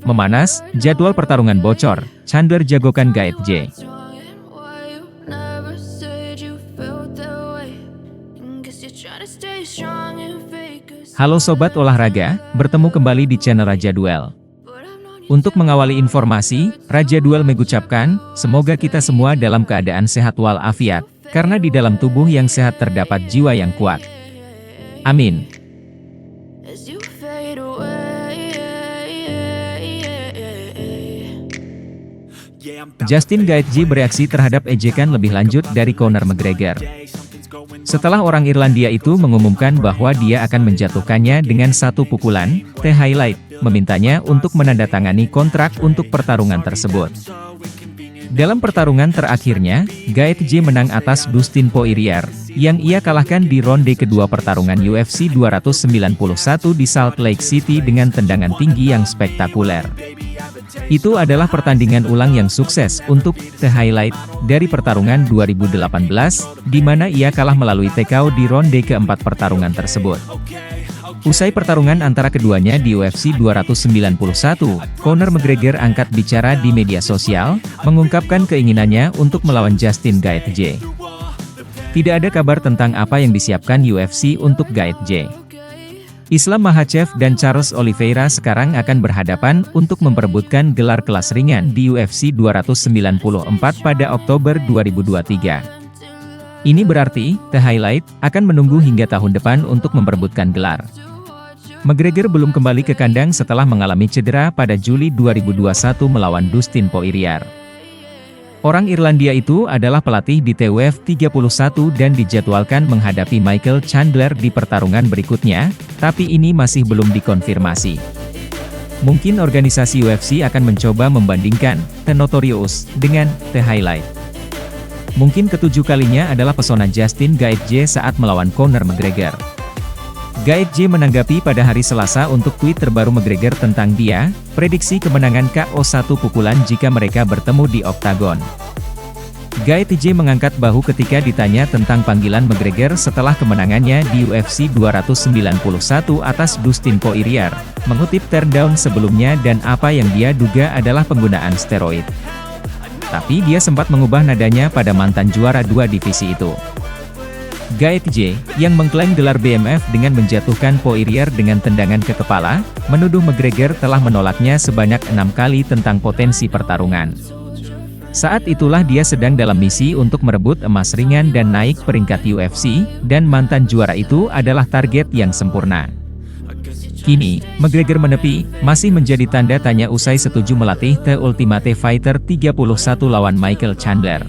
Memanas, jadwal pertarungan bocor, Chandler jagokan Gaethje. Halo Sobat Olahraga, bertemu kembali di channel Raja Duel. Untuk mengawali informasi, Raja Duel mengucapkan, semoga kita semua dalam keadaan sehat walafiat, karena di dalam tubuh yang sehat terdapat jiwa yang kuat. Amin. Justin Gaethje bereaksi terhadap ejekan lebih lanjut dari Conor McGregor. Setelah orang Irlandia itu mengumumkan bahwa dia akan menjatuhkannya dengan satu pukulan, The Highlight memintanya untuk menandatangani kontrak untuk pertarungan tersebut. Dalam pertarungan terakhirnya, Gaethje menang atas Dustin Poirier, yang ia kalahkan di ronde kedua pertarungan UFC 291 di Salt Lake City dengan tendangan tinggi yang spektakuler. Itu adalah pertandingan ulang yang sukses untuk The Highlight dari pertarungan 2018, di mana ia kalah melalui TKO di ronde keempat pertarungan tersebut. Usai pertarungan antara keduanya di UFC 291, Conor McGregor angkat bicara di media sosial, mengungkapkan keinginannya untuk melawan Justin Gaethje. Tidak ada kabar tentang apa yang disiapkan UFC untuk Gaethje. Islam Makhachev dan Charles Oliveira sekarang akan berhadapan untuk memperebutkan gelar kelas ringan di UFC 294 pada Oktober 2023. Ini berarti, The Highlight akan menunggu hingga tahun depan untuk memperebutkan gelar. McGregor belum kembali ke kandang setelah mengalami cedera pada Juli 2021 melawan Dustin Poirier. Orang Irlandia itu adalah pelatih di TUF 31 dan dijadwalkan menghadapi Michael Chandler di pertarungan berikutnya, tapi ini masih belum dikonfirmasi. Mungkin organisasi UFC akan mencoba membandingkan The Notorious dengan The Highlight. Mungkin ketujuh kalinya adalah pesona Justin Gaethje saat melawan Conor McGregor. Gaethje menanggapi pada hari Selasa untuk tweet terbaru McGregor tentang dia, prediksi kemenangan KO 1 pukulan jika mereka bertemu di oktagon. Gaethje mengangkat bahu ketika ditanya tentang panggilan McGregor setelah kemenangannya di UFC 291 atas Dustin Poirier, mengutip Turndown sebelumnya dan apa yang dia duga adalah penggunaan steroid. Tapi dia sempat mengubah nadanya pada mantan juara 2 divisi itu. Gaethje, yang mengklaim gelar BMF dengan menjatuhkan Poirier dengan tendangan ke kepala, menuduh McGregor telah menolaknya sebanyak 6 kali tentang potensi pertarungan. Saat itulah dia sedang dalam misi untuk merebut emas ringan dan naik peringkat UFC, dan mantan juara itu adalah target yang sempurna. Kini, McGregor menepi, masih menjadi tanda tanya usai setuju melatih The Ultimate Fighter 31 lawan Michael Chandler.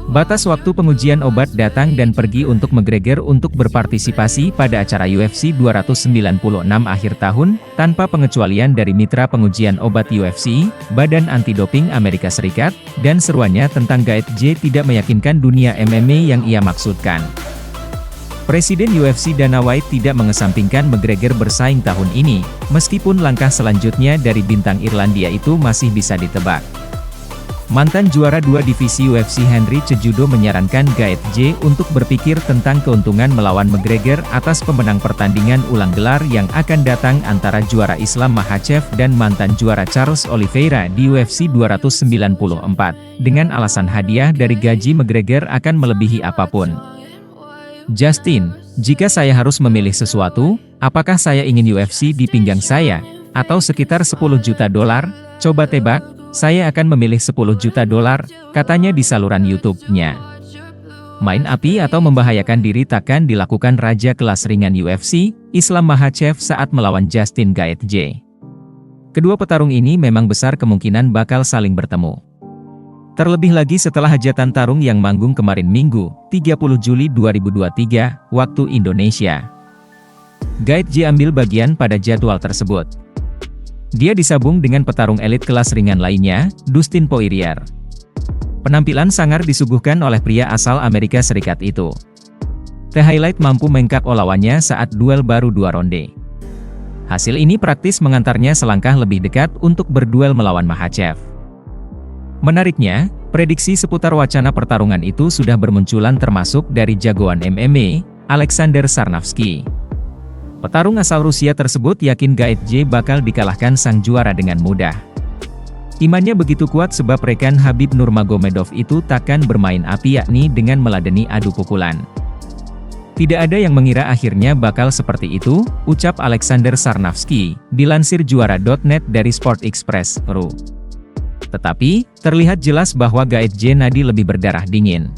Batas waktu pengujian obat datang dan pergi untuk McGregor untuk berpartisipasi pada acara UFC 296 akhir tahun, tanpa pengecualian dari mitra pengujian obat UFC, Badan Anti-Doping Amerika Serikat, dan seruannya tentang Gaethje tidak meyakinkan dunia MMA yang ia maksudkan. Presiden UFC Dana White tidak mengesampingkan McGregor bersaing tahun ini, meskipun langkah selanjutnya dari bintang Irlandia itu masih bisa ditebak. Mantan juara 2 divisi UFC Henry Cejudo menyarankan Gaethje untuk berpikir tentang keuntungan melawan McGregor atas pemenang pertandingan ulang gelar yang akan datang antara juara Islam Makhachev dan mantan juara Charles Oliveira di UFC 294, dengan alasan hadiah dari gaji McGregor akan melebihi apapun. Justin, jika saya harus memilih sesuatu, apakah saya ingin UFC di pinggang saya, atau sekitar $10 juta? Coba tebak. Saya akan memilih $10 juta, katanya di saluran YouTube-nya. Main api atau membahayakan diri takkan dilakukan raja kelas ringan UFC, Islam Makhachev saat melawan Justin Gaethje. Kedua petarung ini memang besar kemungkinan bakal saling bertemu. Terlebih lagi setelah hajatan tarung yang manggung kemarin Minggu, 30 Juli 2023, waktu Indonesia. Gaethje ambil bagian pada jadwal tersebut. Dia disabung dengan petarung elit kelas ringan lainnya, Dustin Poirier. Penampilan sangar disuguhkan oleh pria asal Amerika Serikat itu. The Highlight mampu meng-KO lawannya saat duel baru 2 ronde. Hasil ini praktis mengantarnya selangkah lebih dekat untuk berduel melawan Makhachev. Menariknya, prediksi seputar wacana pertarungan itu sudah bermunculan termasuk dari jagoan MMA, Alexander Sarnavsky. Petarung asal Rusia tersebut yakin Gaethje bakal dikalahkan sang juara dengan mudah. Imannya begitu kuat sebab rekan Khabib Nurmagomedov itu takkan bermain api, yakni dengan meladeni adu pukulan. Tidak ada yang mengira akhirnya bakal seperti itu, ucap Alexander Sarnavsky, dilansir juara.net dari SportExpress.ru. Tetapi, terlihat jelas bahwa Gaethje nadi lebih berdarah dingin.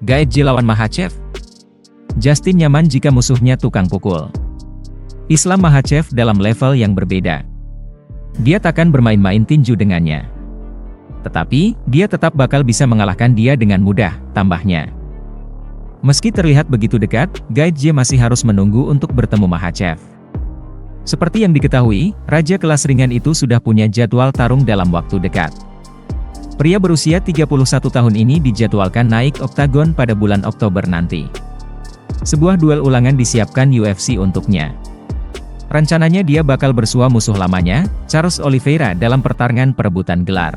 Gaethje lawan Makhachev? Justin nyaman jika musuhnya tukang pukul. Islam Makhachev dalam level yang berbeda. Dia takkan bermain-main tinju dengannya. Tetapi, dia tetap bakal bisa mengalahkan dia dengan mudah, tambahnya. Meski terlihat begitu dekat, Gaethje masih harus menunggu untuk bertemu Makhachev. Seperti yang diketahui, raja kelas ringan itu sudah punya jadwal tarung dalam waktu dekat. Pria berusia 31 tahun ini dijadwalkan naik oktagon pada bulan Oktober nanti. Sebuah duel ulangan disiapkan UFC untuknya. Rencananya dia bakal bersua musuh lamanya, Charles Oliveira, dalam pertarungan perebutan gelar.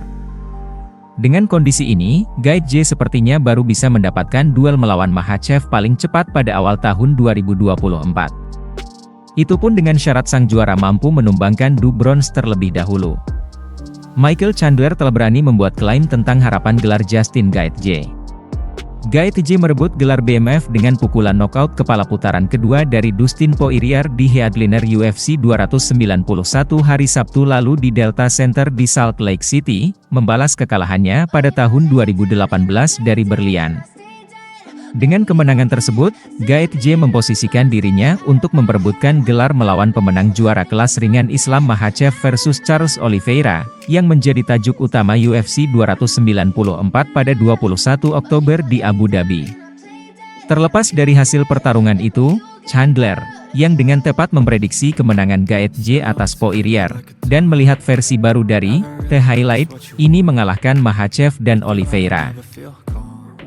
Dengan kondisi ini, Gaethje sepertinya baru bisa mendapatkan duel melawan Makhachev paling cepat pada awal tahun 2024. Itu pun dengan syarat sang juara mampu menumbangkan Du Bronze terlebih dahulu. Michael Chandler telah berani membuat klaim tentang harapan gelar Justin Gaethje. Gaethje merebut gelar BMF dengan pukulan knockout kepala putaran kedua dari Dustin Poirier di Headliner UFC 291 hari Sabtu lalu di Delta Center di Salt Lake City, membalas kekalahannya pada tahun 2018 dari Berlian. Dengan kemenangan tersebut, Gaethje memposisikan dirinya untuk memperebutkan gelar melawan pemenang juara kelas ringan Islam Makhachev versus Charles Oliveira, yang menjadi tajuk utama UFC 294 pada 21 Oktober di Abu Dhabi. Terlepas dari hasil pertarungan itu, Chandler, yang dengan tepat memprediksi kemenangan Gaethje atas Poirier, dan melihat versi baru dari The Highlight, ini mengalahkan Makhachev dan Oliveira.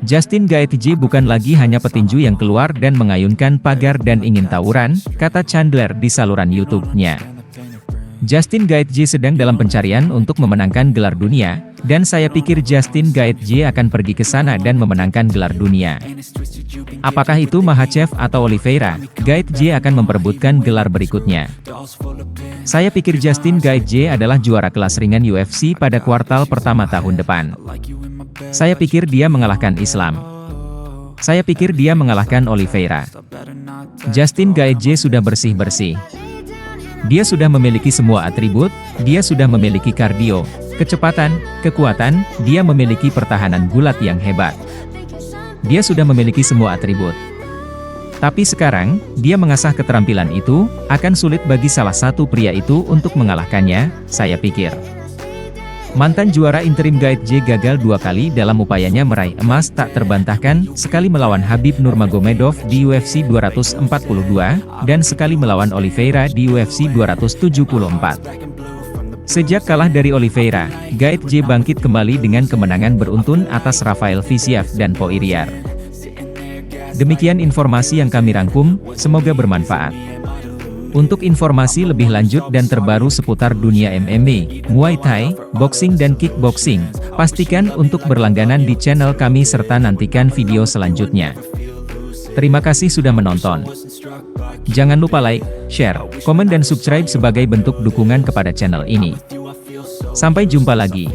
Justin Gaethje bukan lagi hanya petinju yang keluar dan mengayunkan pagar dan ingin tawuran, kata Chandler di saluran YouTube-nya. Justin Gaethje sedang dalam pencarian untuk memenangkan gelar dunia, dan saya pikir Justin Gaethje akan pergi ke sana dan memenangkan gelar dunia. Apakah itu Makhachev atau Oliveira, Gaethje akan memperebutkan gelar berikutnya. Saya pikir Justin Gaethje adalah juara kelas ringan UFC pada kuartal pertama tahun depan. Saya pikir dia mengalahkan Islam. Saya pikir dia mengalahkan Oliveira. Justin Gaethje sudah bersih-bersih. Dia sudah memiliki semua atribut, dia sudah memiliki kardio, kecepatan, kekuatan, dia memiliki pertahanan gulat yang hebat. Dia sudah memiliki semua atribut. Tapi sekarang, dia mengasah keterampilan itu, akan sulit bagi salah satu pria itu untuk mengalahkannya, saya pikir. Mantan juara interim Gaethje gagal 2 kali dalam upayanya meraih emas tak terbantahkan, sekali melawan Khabib Nurmagomedov di UFC 242, dan sekali melawan Oliveira di UFC 274. Sejak kalah dari Oliveira, Gaethje bangkit kembali dengan kemenangan beruntun atas Rafael Fiziev dan Poirier. Demikian informasi yang kami rangkum, semoga bermanfaat. Untuk informasi lebih lanjut dan terbaru seputar dunia MMA, Muay Thai, boxing dan kickboxing, pastikan untuk berlangganan di channel kami serta nantikan video selanjutnya. Terima kasih sudah menonton. Jangan lupa like, share, komen dan subscribe sebagai bentuk dukungan kepada channel ini. Sampai jumpa lagi.